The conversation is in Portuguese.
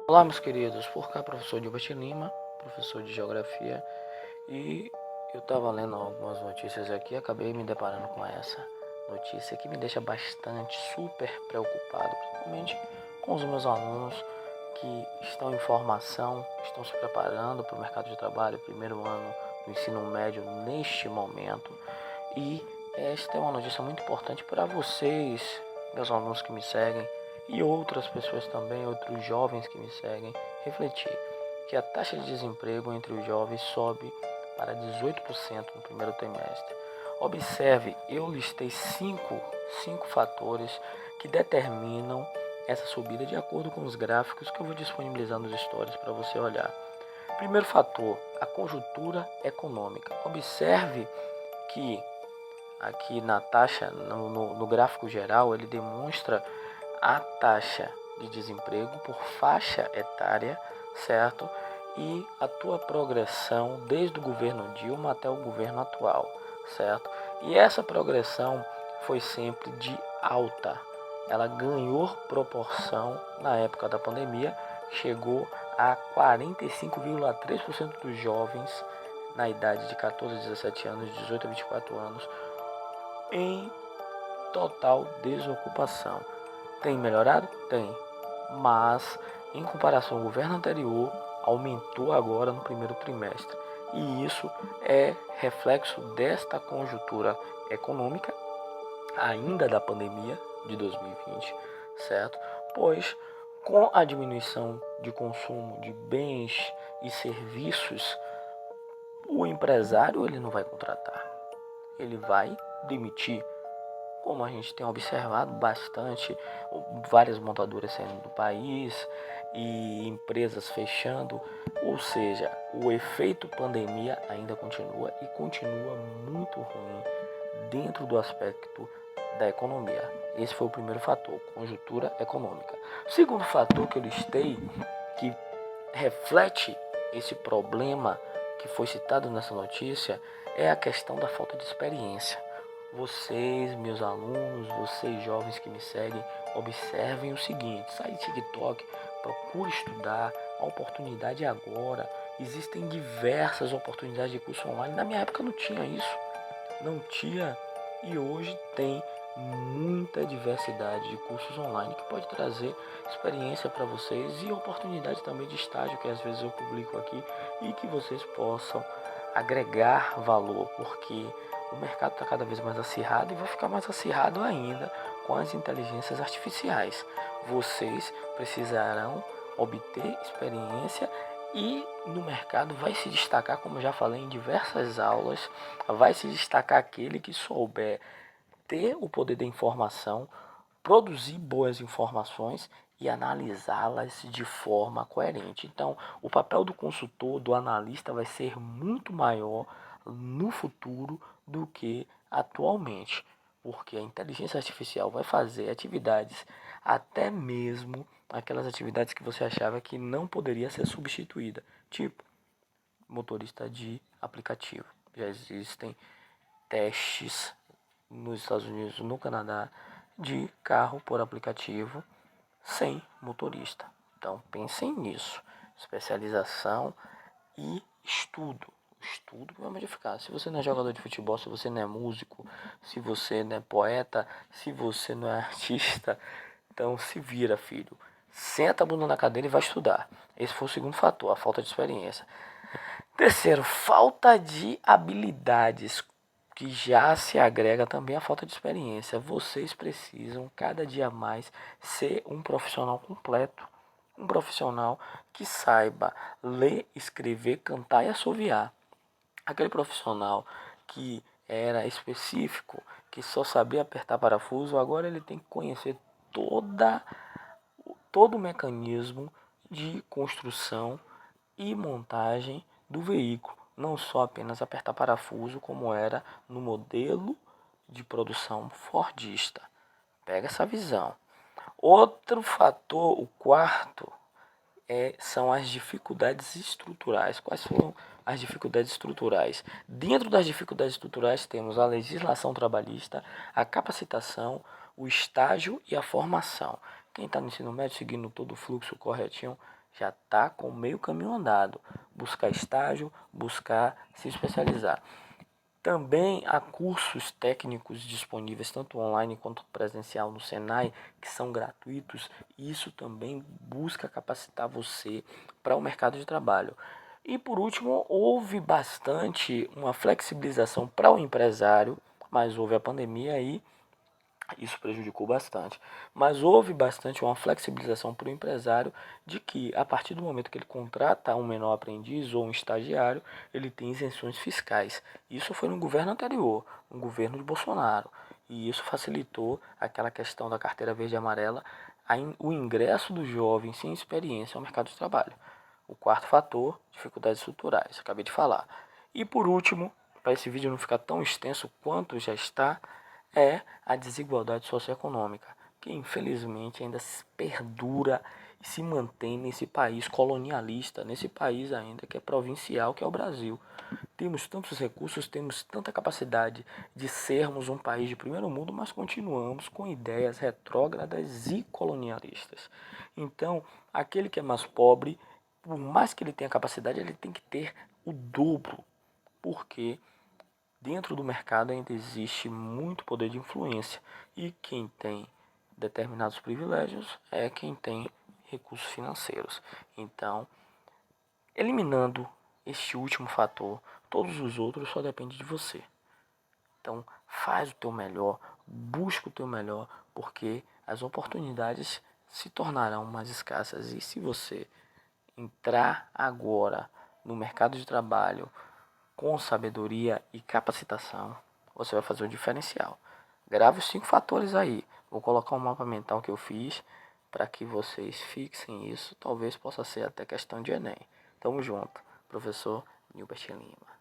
Olá, meus queridos, por cá, professor Gilbert Lima, professor de Geografia, e eu estava lendo algumas notícias aqui e acabei me deparando com essa notícia que me deixa bastante, super preocupado, principalmente com os meus alunos que estão em formação, estão se preparando para o mercado de trabalho, primeiro ano do ensino médio neste momento, e esta é uma notícia muito importante para vocês, meus alunos que me seguem, e outras pessoas também, outros jovens que me seguem, refletir que a taxa de desemprego entre os jovens sobe para 18% no primeiro trimestre. Observe, eu listei cinco fatores que determinam essa subida de acordo com os gráficos que eu vou disponibilizar nos stories para você olhar. Primeiro fator, a conjuntura econômica. Observe que aqui na taxa, no gráfico geral, ele demonstra a taxa de desemprego por faixa etária, certo? E a tua progressão desde o governo Dilma até o governo atual, certo? E essa progressão foi sempre de alta. Ela ganhou proporção na época da pandemia, chegou a 45,3% dos jovens na idade de 14 a 17 anos, 18 a 24 anos, em total desocupação. Tem melhorado? Tem. Mas, em comparação ao governo anterior, aumentou agora no primeiro trimestre. E isso é reflexo desta conjuntura econômica, ainda da pandemia de 2020, certo? Pois, com a diminuição de consumo de bens e serviços, o empresário ele não vai contratar, ele vai demitir. Como a gente tem observado bastante, várias montadoras saindo do país e empresas fechando, ou seja, o efeito pandemia ainda continua e continua muito ruim dentro do aspecto da economia. Esse foi o primeiro fator, conjuntura econômica. O segundo fator que eu listei, que reflete esse problema que foi citado nessa notícia, é a questão da falta de experiência. Vocês, meus alunos, vocês jovens que me seguem, observem o seguinte: sai de TikTok, procure estudar, a oportunidade é agora. Existem diversas oportunidades de curso online. Na minha época não tinha isso, não tinha, e hoje tem muita diversidade de cursos online que pode trazer experiência para vocês e oportunidade também de estágio que às vezes eu publico aqui e que vocês possam agregar valor, porque o mercado está cada vez mais acirrado e vai ficar mais acirrado ainda com as inteligências artificiais. Vocês precisarão obter experiência e no mercado vai se destacar, como já falei em diversas aulas, vai se destacar aquele que souber ter o poder da informação, produzir boas informações e analisá-las de forma coerente. Então, o papel do consultor, do analista, vai ser muito maior no futuro do que atualmente, porque a inteligência artificial vai fazer atividades, até mesmo aquelas atividades que você achava que não poderia ser substituída, tipo motorista de aplicativo. Já existem testes nos Estados Unidos, no Canadá, de carro por aplicativo sem motorista. Então pensem nisso. Especialização e estudo. O estudo vai modificar. Se você não é jogador de futebol, se você não é músico, se você não é poeta, se você não é artista, então se vira, filho. Senta a bunda na cadeira e vai estudar. Esse foi o segundo fator, a falta de experiência. Terceiro, falta de habilidades, que já se agrega também a falta de experiência. Vocês precisam cada dia mais ser um profissional completo, um profissional que saiba ler, escrever, cantar e assoviar. Aquele profissional que era específico, que só sabia apertar parafuso, agora ele tem que conhecer todo o mecanismo de construção e montagem do veículo, não só apenas apertar parafuso como era no modelo de produção fordista. Pega essa visão. Outro fator, o quarto, são as dificuldades estruturais. Quais foram as dificuldades estruturais? Dentro das dificuldades estruturais temos a legislação trabalhista, a capacitação, o estágio e a formação. Quem está no ensino médio seguindo todo o fluxo corretinho já está com meio caminho andado. Buscar estágio, buscar se especializar. Também há cursos técnicos disponíveis, tanto online quanto presencial no Senai, que são gratuitos. E isso também busca capacitar você para o mercado de trabalho. E por último, houve bastante uma flexibilização para o empresário, mas houve a pandemia aí, isso prejudicou bastante. Mas houve bastante uma flexibilização para o empresário de que, a partir do momento que ele contrata um menor aprendiz ou um estagiário, ele tem isenções fiscais. Isso foi no governo anterior, no governo de Bolsonaro. E isso facilitou aquela questão da carteira verde e amarela, o ingresso do jovem sem experiência ao mercado de trabalho. O quarto fator, dificuldades estruturais, acabei de falar. E por último, para esse vídeo não ficar tão extenso quanto já está, é a desigualdade socioeconômica, que infelizmente ainda perdura e se mantém nesse país colonialista, nesse país ainda que é provincial, que é o Brasil. Temos tantos recursos, temos tanta capacidade de sermos um país de primeiro mundo, mas continuamos com ideias retrógradas e colonialistas. Então, aquele que é mais pobre, por mais que ele tenha capacidade, ele tem que ter o dobro, porque dentro do mercado ainda existe muito poder de influência e quem tem determinados privilégios é quem tem recursos financeiros. Então, eliminando este último fator, todos os outros só dependem de você. Então, faz o teu melhor, busca o teu melhor, porque as oportunidades se tornarão mais escassas e se você entrar agora no mercado de trabalho com sabedoria e capacitação, você vai fazer o diferencial. Grave os 5 fatores aí. Vou colocar um mapa mental que eu fiz para que vocês fixem isso. Talvez possa ser até questão de Enem. Tamo junto. Professor Nilbert Lima.